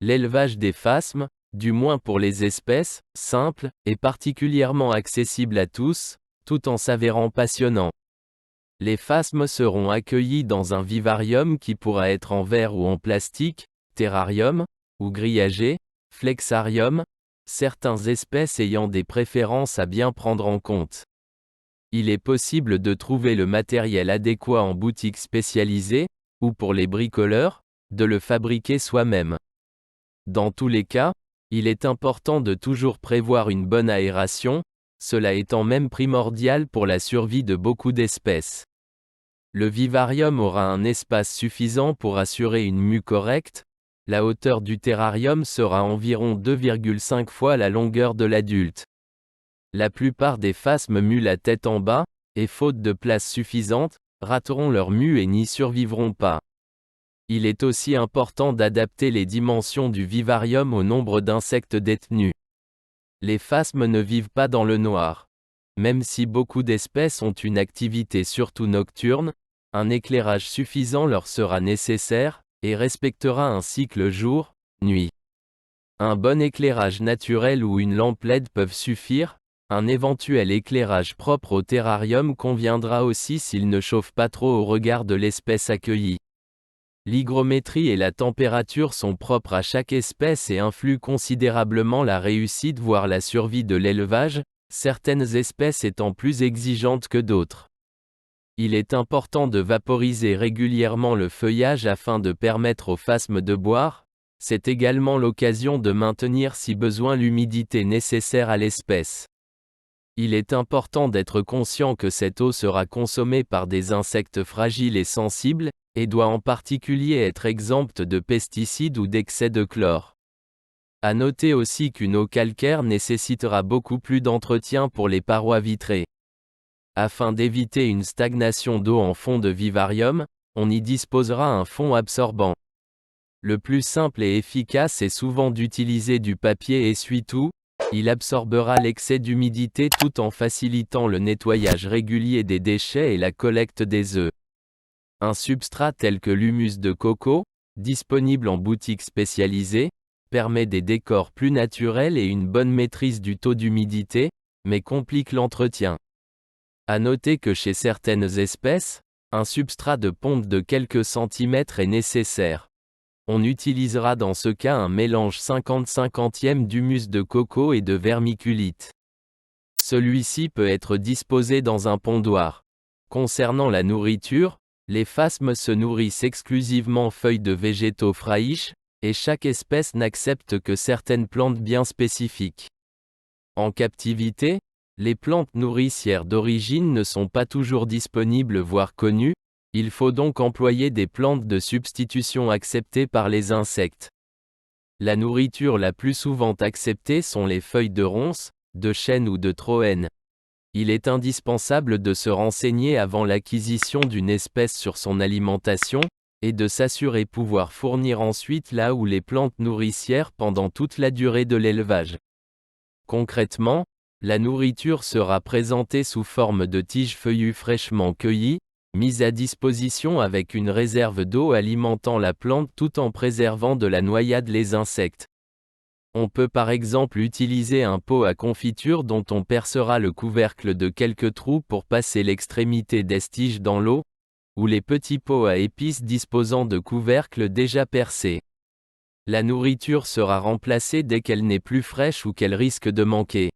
L'élevage des phasmes, du moins pour les espèces, simple, est particulièrement accessible à tous, tout en s'avérant passionnant. Les phasmes seront accueillis dans un vivarium qui pourra être en verre ou en plastique, terrarium, ou grillagé, flexarium, certaines espèces ayant des préférences à bien prendre en compte. Il est possible de trouver le matériel adéquat en boutique spécialisée, ou pour les bricoleurs, de le fabriquer soi-même. Dans tous les cas, il est important de toujours prévoir une bonne aération, cela étant même primordial pour la survie de beaucoup d'espèces. Le vivarium aura un espace suffisant pour assurer une mue correcte, la hauteur du terrarium sera environ 2,5 fois la longueur de l'adulte. La plupart des phasmes muent la tête en bas, et faute de place suffisante, rateront leur mue et n'y survivront pas. Il est aussi important d'adapter les dimensions du vivarium au nombre d'insectes détenus. Les phasmes ne vivent pas dans le noir. Même si beaucoup d'espèces ont une activité surtout nocturne, un éclairage suffisant leur sera nécessaire, et respectera un cycle jour-nuit. Un bon éclairage naturel ou une lampe LED peuvent suffire, un éventuel éclairage propre au terrarium conviendra aussi s'il ne chauffe pas trop au regard de l'espèce accueillie. L'hygrométrie et la température sont propres à chaque espèce et influent considérablement la réussite voire la survie de l'élevage, certaines espèces étant plus exigeantes que d'autres. Il est important de vaporiser régulièrement le feuillage afin de permettre aux phasmes de boire, c'est également l'occasion de maintenir si besoin l'humidité nécessaire à l'espèce. Il est important d'être conscient que cette eau sera consommée par des insectes fragiles et sensibles, et doit en particulier être exempte de pesticides ou d'excès de chlore. À noter aussi qu'une eau calcaire nécessitera beaucoup plus d'entretien pour les parois vitrées. Afin d'éviter une stagnation d'eau en fond de vivarium, on y disposera un fond absorbant. Le plus simple et efficace est souvent d'utiliser du papier essuie-tout, il absorbera l'excès d'humidité tout en facilitant le nettoyage régulier des déchets et la collecte des œufs. Un substrat tel que l'humus de coco, disponible en boutique spécialisée, permet des décors plus naturels et une bonne maîtrise du taux d'humidité, mais complique l'entretien. À noter que chez certaines espèces, un substrat de ponte de quelques centimètres est nécessaire. On utilisera dans ce cas un mélange 50-50e d'humus de coco et de vermiculite. Celui-ci peut être disposé dans un pondoir. Concernant la nourriture, les phasmes se nourrissent exclusivement feuilles de végétaux fraîches, et chaque espèce n'accepte que certaines plantes bien spécifiques. En captivité, les plantes nourricières d'origine ne sont pas toujours disponibles voire connues, il faut donc employer des plantes de substitution acceptées par les insectes. La nourriture la plus souvent acceptée sont les feuilles de ronces, de chêne ou de troène. Il est indispensable de se renseigner avant l'acquisition d'une espèce sur son alimentation, et de s'assurer pouvoir fournir ensuite là où les plantes nourricières pendant toute la durée de l'élevage. Concrètement, la nourriture sera présentée sous forme de tiges feuillues fraîchement cueillies, mises à disposition avec une réserve d'eau alimentant la plante tout en préservant de la noyade les insectes. On peut par exemple utiliser un pot à confiture dont on percera le couvercle de quelques trous pour passer l'extrémité des tiges dans l'eau, ou les petits pots à épices disposant de couvercles déjà percés. La nourriture sera remplacée dès qu'elle n'est plus fraîche ou qu'elle risque de manquer.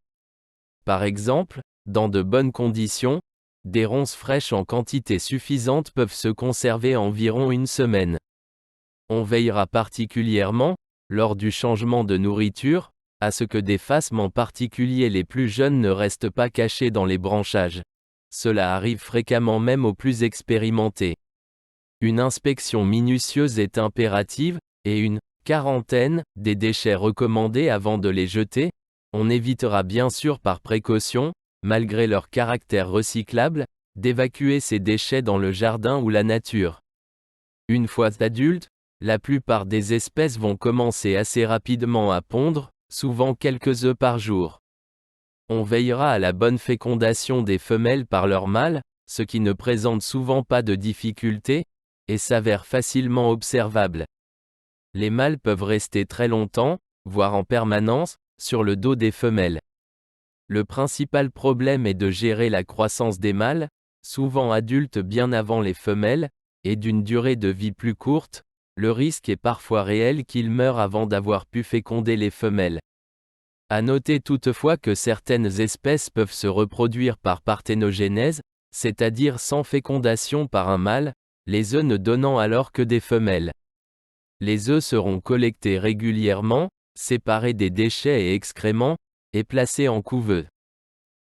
Par exemple, dans de bonnes conditions, des ronces fraîches en quantité suffisante peuvent se conserver environ une semaine. On veillera particulièrement, lors du changement de nourriture, à ce que des phasmes en particulier les plus jeunes ne restent pas cachés dans les branchages. Cela arrive fréquemment même aux plus expérimentés. Une inspection minutieuse est impérative, et une quarantaine des déchets recommandés avant de les jeter. On évitera bien sûr par précaution, malgré leur caractère recyclable, d'évacuer ces déchets dans le jardin ou la nature. Une fois adultes, la plupart des espèces vont commencer assez rapidement à pondre, souvent quelques œufs par jour. On veillera à la bonne fécondation des femelles par leurs mâles, ce qui ne présente souvent pas de difficulté, et s'avère facilement observable. Les mâles peuvent rester très longtemps, voire en permanence, sur le dos des femelles. Le principal problème est de gérer la croissance des mâles, souvent adultes bien avant les femelles, et d'une durée de vie plus courte. Le risque est parfois réel qu'ils meurent avant d'avoir pu féconder les femelles. À noter toutefois que certaines espèces peuvent se reproduire par parthénogénèse, c'est-à-dire sans fécondation par un mâle, les œufs ne donnant alors que des femelles. Les œufs seront collectés régulièrement, séparés des déchets et excréments, et placés en couveuse.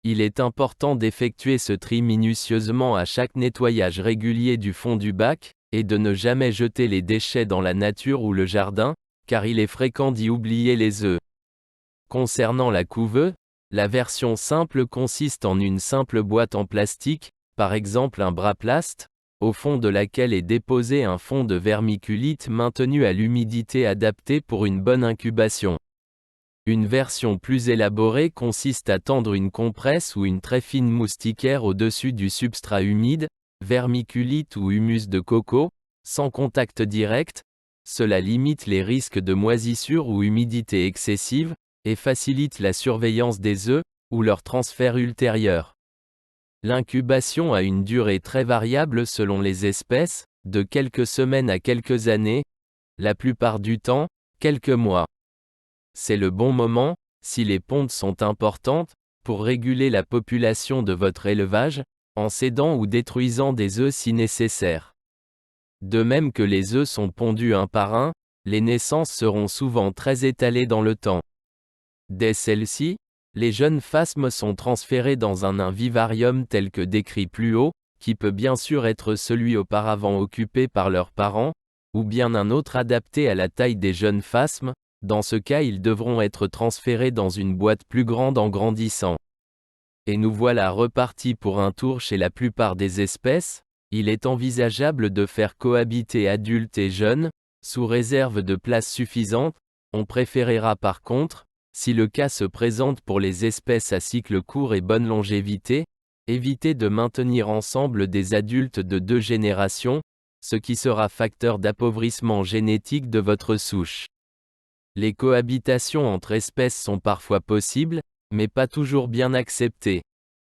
Il est important d'effectuer ce tri minutieusement à chaque nettoyage régulier du fond du bac, et de ne jamais jeter les déchets dans la nature ou le jardin, car il est fréquent d'y oublier les œufs. Concernant la couveuse, la version simple consiste en une simple boîte en plastique, par exemple un Braplast, au fond de laquelle est déposé un fond de vermiculite maintenu à l'humidité adaptée pour une bonne incubation. Une version plus élaborée consiste à tendre une compresse ou une très fine moustiquaire au-dessus du substrat humide, vermiculite ou humus de coco, sans contact direct. Cela limite les risques de moisissure ou humidité excessive, et facilite la surveillance des œufs, ou leur transfert ultérieur. L'incubation a une durée très variable selon les espèces, de quelques semaines à quelques années, la plupart du temps, quelques mois. C'est le bon moment, si les pontes sont importantes, pour réguler la population de votre élevage, en cédant ou détruisant des œufs si nécessaire. De même que les œufs sont pondus un par un, les naissances seront souvent très étalées dans le temps. Dès celles-ci, les jeunes phasmes sont transférés dans un vivarium tel que décrit plus haut, qui peut bien sûr être celui auparavant occupé par leurs parents, ou bien un autre adapté à la taille des jeunes phasmes. Dans ce cas, ils devront être transférés dans une boîte plus grande en grandissant. Et nous voilà repartis pour un tour chez la plupart des espèces. Il est envisageable de faire cohabiter adultes et jeunes, sous réserve de place suffisante. On préférera par contre, si le cas se présente pour les espèces à cycle court et bonne longévité, éviter de maintenir ensemble des adultes de 2 générations, ce qui sera facteur d'appauvrissement génétique de votre souche. Les cohabitations entre espèces sont parfois possibles, mais pas toujours bien acceptées.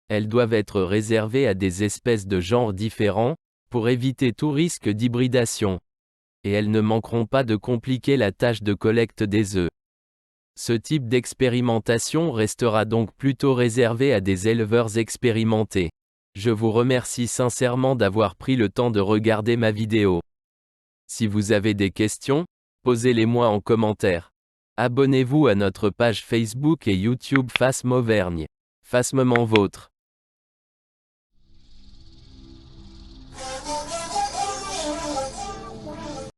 Elles doivent être réservées à des espèces de genres différents, pour éviter tout risque d'hybridation. Et elles ne manqueront pas de compliquer la tâche de collecte des œufs. Ce type d'expérimentation restera donc plutôt réservé à des éleveurs expérimentés. Je vous remercie sincèrement d'avoir pris le temps de regarder ma vidéo. Si vous avez des questions, posez-les-moi en commentaire. Abonnez-vous à notre page Facebook et YouTube Phasme Auvergne. Phasmement Vôtre.